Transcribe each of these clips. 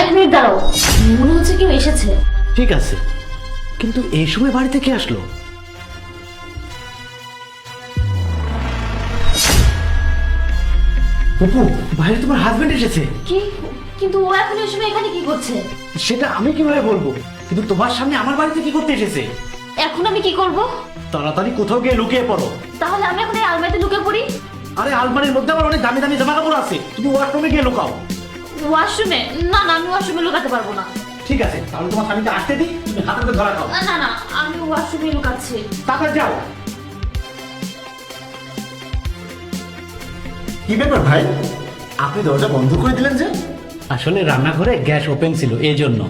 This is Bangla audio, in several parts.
এক মিনিট দাঁড়াও, মনে হচ্ছে কেউ এসেছে। ঠিক আছে, কিন্তু এই সময় বাড়িতে কে আসলো? অপু, বাইরে তোমার হাজবেন্ড এসেছে। কি? কিন্তু ও এখন এই সময় এখানে কি করছে? সেটা আমি কিভাবে বলবো, কিন্তু তোমার সামনে আমার বাড়িতে কি করতে এসেছে? এখন আমি কি করব? তাড়াতাড়ি কোথাও গিয়ে লুকিয়ে পড়ো। তাহলে আমি এখন এই আলমারিতে লুকে পড়ি? আরে আলমারির মধ্যে আমার অনেক দামি দামি জামা কাপড় আছে, তুমি ওয়াশরুমে গিয়ে লুকাও। ওয়াশরুমে? না না, আমি ওয়াশরুমে লুকাতে পারবো না। ঠিক আছে, তাহলে তোমার স্বামীকে আসতে দিই, তুমি হাতে হাতে ধরা খাও। না না না, আমি ওয়াশরুমে লুকাচ্ছি। তাড়াতাড়ি যাও। কি ব্যাপার ভাই, আপনি দরজা বন্ধ করে দিলেন যে? আসলে রান্নাঘরে গ্যাস ওপেন ছিল, এই জন্য।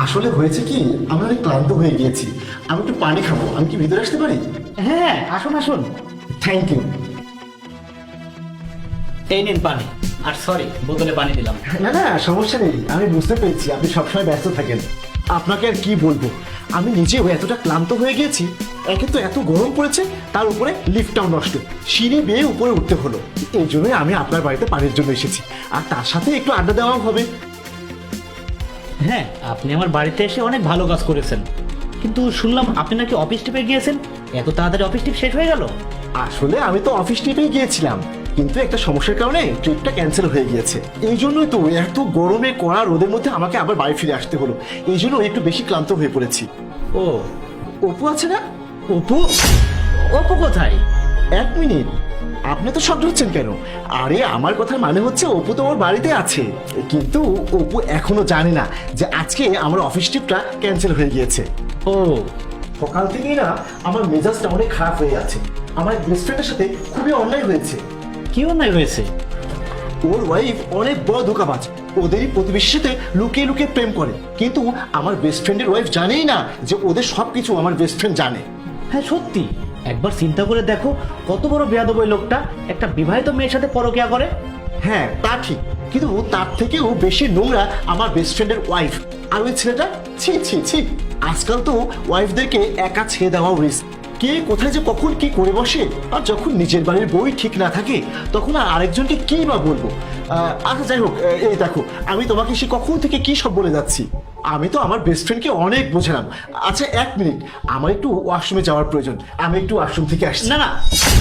আসলে হয়েছে কি, আমি অনেক ক্লান্ত হয়ে গিয়েছি, আমি একটু পানি খাবো, আমি কি ভিতরে আসতে পারি? হ্যাঁ, আসুন আসুন। Thank you. এই নিন পানি, আর সরি বোতলে পানি দিলাম। না না, সমস্যা নেই, আমি বুঝতে পেরেছি আপনি সবসময় ব্যস্ত থাকেন। আপনাকে আর কি বলবো, আমি নিজেও এতটা ক্লান্ত হয়ে গিয়েছি। একে তো এত গরম পড়েছে, তার উপরে লিফটটাও নষ্ট, সিঁড়ি বেয়ে উপরে উঠতে হলো। এই জন্যই আমি আপনার বাড়িতে পানির জন্য এসেছি, আর তার সাথে একটু আড্ডা দেওয়াও হবে। হ্যাঁ, আপনি আমার বাড়িতে এসে অনেক ভালো কাজ করেছেন, কিন্তু শুনলাম আপনি নাকি অফিস ট্রিপে গিয়েছেন। এত তাড়াতাড়ি অফিস ট্রিপ শেষ হয়ে গেল? আসলে আমি তো অফিস ট্রিপেই গিয়েছিলাম, কিন্তু একটা সমস্যার কারণে ট্রিপটা ক্যান্সেল হয়ে গিয়েছে। এই জন্যই তো এত গরমে কড়া রোদের মধ্যে আমাকে আবার বাড়ি ফিরে আসতে হলো। এই জন্য একটু বেশি ক্লান্ত হয়ে পড়েছি। ও, অপু আছে না? অপু? অপু কোথায়? এক মিনিট, আপনি তো শব্দ হচ্ছেন কেন? আরে আমার কথার মানে হচ্ছে অপু তো ওর বাড়িতে আছে, কিন্তু অপু এখনো জানে না যে আজকে আমার অফিস ট্রিপটা ক্যান্সেল হয়ে গিয়েছে। ও, সকাল থেকেই না আমার মেজাজটা অনেক খারাপ হয়ে আছে। আমার বেস্ট ফ্রেন্ডের সাথে খুবই অন্যায় হয়েছে। কি অন্যায় হয়েছে? ওর ওয়াইফ অনেক বড় ধোঁকাবাজ, ওদেরই প্রতিবেশীর সাথে লুকিয়ে লুকিয়ে প্রেম করে, কিন্তু আমার বেস্ট ফ্রেন্ডের ওয়াইফ জানেই না যে ওদের সবকিছু আমার বেস্ট ফ্রেন্ড জানে। হ্যাঁ সত্যি, একবার চিন্তা করে দেখো, কত বড় বেয়াদব ওই লোকটা, একটা বিবাহিত মেয়ের সাথে পরকীয়া করে। হ্যাঁ তা ঠিক, কিন্তু তার থেকেও বেশি নোংরা আমার বেস্ট ফ্রেন্ডের ওয়াইফ। আর ওই ছেলেটা, ছি ছি ছি। আজকাল তো ওয়াইফদেরকে একা ছেড়ে দেওয়াও রিস্ক, কে কোথায় যে কখন কি করে বসে। আর যখন নিজের বাড়ির বই ঠিক না থাকে, তখন আর আরেকজনকে কি বা বলবো। আচ্ছা যাই হোক, এই দেখো আমি তোমাকে সে কখন থেকে কি সব বলে যাচ্ছি। আমি তো আমার বেস্ট ফ্রেন্ডকে অনেক বোঝালাম। আচ্ছা এক মিনিট, আমার একটু ওয়াশরুমে যাওয়ার প্রয়োজন, আমি একটু ওয়াশরুম থেকে আসছি। না না,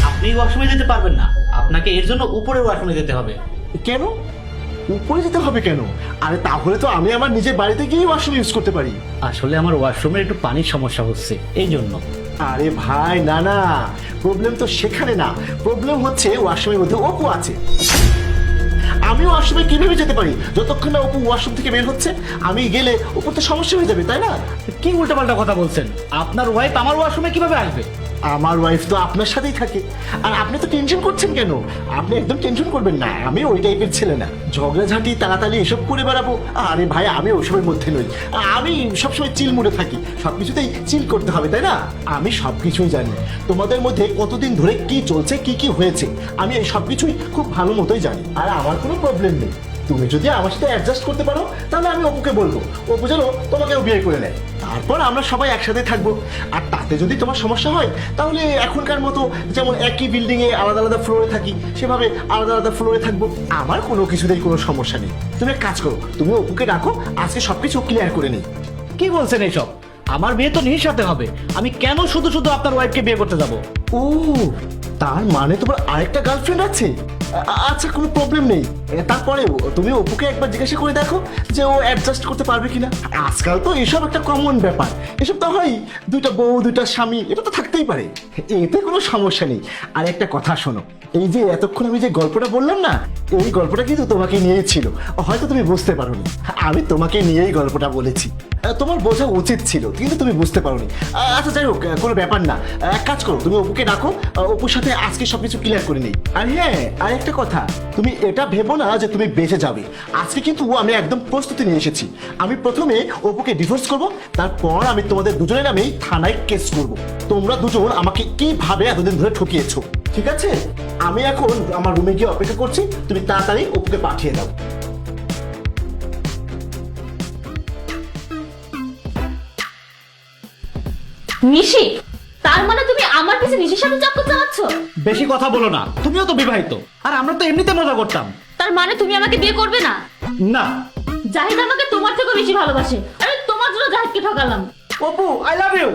আপনি ওয়াশরুমে যেতে পারবেন না, আপনাকে এর জন্য উপরে ওয়াশরুমে যেতে হবে। কেন উপরে যেতে হবে কেন? আরে তাহলে তো আমি আমার নিজের বাড়িতে গিয়ে ওয়াশরুম ইউজ করতে পারি। আসলে আমার ওয়াশরুমের একটু পানির সমস্যা হচ্ছে, এই জন্য। আরে ভাই না না, প্রবলেম তো সেখানে না, প্রবলেম হচ্ছে ওয়াশরুমের মধ্যে অপু আছে। আমি ওয়াশরুমে কিভাবে যেতে পারি যতক্ষণ না অপু ওয়াশরুম থেকে বের হচ্ছে? আমি গেলে অপুর তো সমস্যা হয়ে যাবে, তাই না? কি উল্টাপাল্টা কথা বলছেন? আপনার ওয়াইফ আমার ওয়াশরুমে কিভাবে আসবে? আমার ওয়াইফ তো আপনার সাথেই থাকে, আর আপনি তো টেনশন করছেন কেন? আপনি একদম টেনশন করবেন না, আমি ওই টাইপের ছেলে না, ঝগড়াঝাঁটি তাড়াতাড়ি এসব করে বেড়াবো। আরে ভাই আমি ওসবের মধ্যে নই, আমি সবসময় চিল মুডে থাকি, সবকিছুতেই চিল করতে হবে, তাই না? আমি সবকিছুই জানি, তোমাদের মধ্যে কতদিন ধরে কি চলছে, কি কি হয়েছে, আমি এই সবকিছুই খুব ভালো মতোই জানি। আর আমার কোনো প্রবলেম নেই, তুমি যদি আমার সাথে অ্যাডজাস্ট করতে পারো তাহলে আমি অপুকে বলবো, অপু যেন তোমাকেও বিয়ে করে নেয়, তারপর আমরা সবাই একসাথে থাকবো। আর তাতে যদি তোমার সমস্যা হয়, তাহলে এখনকার মতো যেমন একই বিল্ডিং এ আলাদা আলাদা ফ্লোরে থাকি, সেভাবে আলাদা আলাদা ফ্লোরে থাকবো। আমার কোনো কিছুতেই কোনো সমস্যা নেই। তুমি এক কাজ করো, তুমি অপুকে ডাকো, আজকে সবকিছু ক্লিয়ার করে নিই। কি বলছেন এইসব? আমার বিয়ে তো নিজ সাথে হবে, আমি কেন শুধু শুধু আপনার ওয়াইফকে বিয়ে করতে যাব? ও, তার মানে তোমার আরেকটা গার্লফ্রেন্ড আছে? আচ্ছা কোনো প্রবলেম নেই, তারপরেও তুমি অপুকে একবার জিজ্ঞাসা করে দেখো যে ও অ্যাডজাস্ট করতে পারবে কিনা। আজকাল তো এসব একটা কমন ব্যাপার, এসব তো হয়, দুইটা বউ দুইটা স্বামী, এটা তো থাকতেই পারে, এতে কোনো সমস্যা নেই। আর একটা কথা শোনো, এই যে এতক্ষণ আমি যে গল্পটা বললাম না, এই গল্পটা কিন্তু তোমাকে নিয়েই ছিল, হয়তো তুমি বুঝতে পারোনি, আমি তোমাকে নিয়েই গল্পটা বলেছি। তোমার বোঝা উচিত ছিল, কিন্তু তুমি বুঝতে পারোনি। আচ্ছা যাই হোক, কোনো ব্যাপার না, এক কাজ করো, তুমি অপুকে ডাকো, অপুর সাথে আজকে সবকিছু ক্লিয়ার করে নেই। আর হ্যাঁ, আর একটা কথা, তুমি এটা ভেবো না যে তুমি বেঁচে যাবে। আজকে কিন্তু আমি একদম প্রস্তুতি নিয়ে এসেছি। আমি প্রথমে অপুকে ডিভোর্স করব, তারপর আমি তোমাদের দুজনের নামেই থানায় কেস করব। তোমরা দুজন আমাকে কিভাবে এতদিন ধরে ঠকিয়েছো, ঠিক আছে? আমি এখন আমার রুমে গিয়ে অপেক্ষা করছি, তুমি তাড়াতাড়ি অপুকে পাঠিয়ে দাও। নিশি, তার মানে তুমি আমার পিছে নিশির সাথে চক্কর চালাচ্ছ? বেশি কথা বলো না, তুমিও তো বিবাহিত, আর আমরা তো এমনিতে মজা করতাম। তার মানে তুমি আমাকে বিয়ে করবে না? না, জাহিদ আমাকে তোমার থেকেও বেশি ভালোবাসে। আমি তোমার জন্য জাহিদকে ঠকালাম। Apu I love you.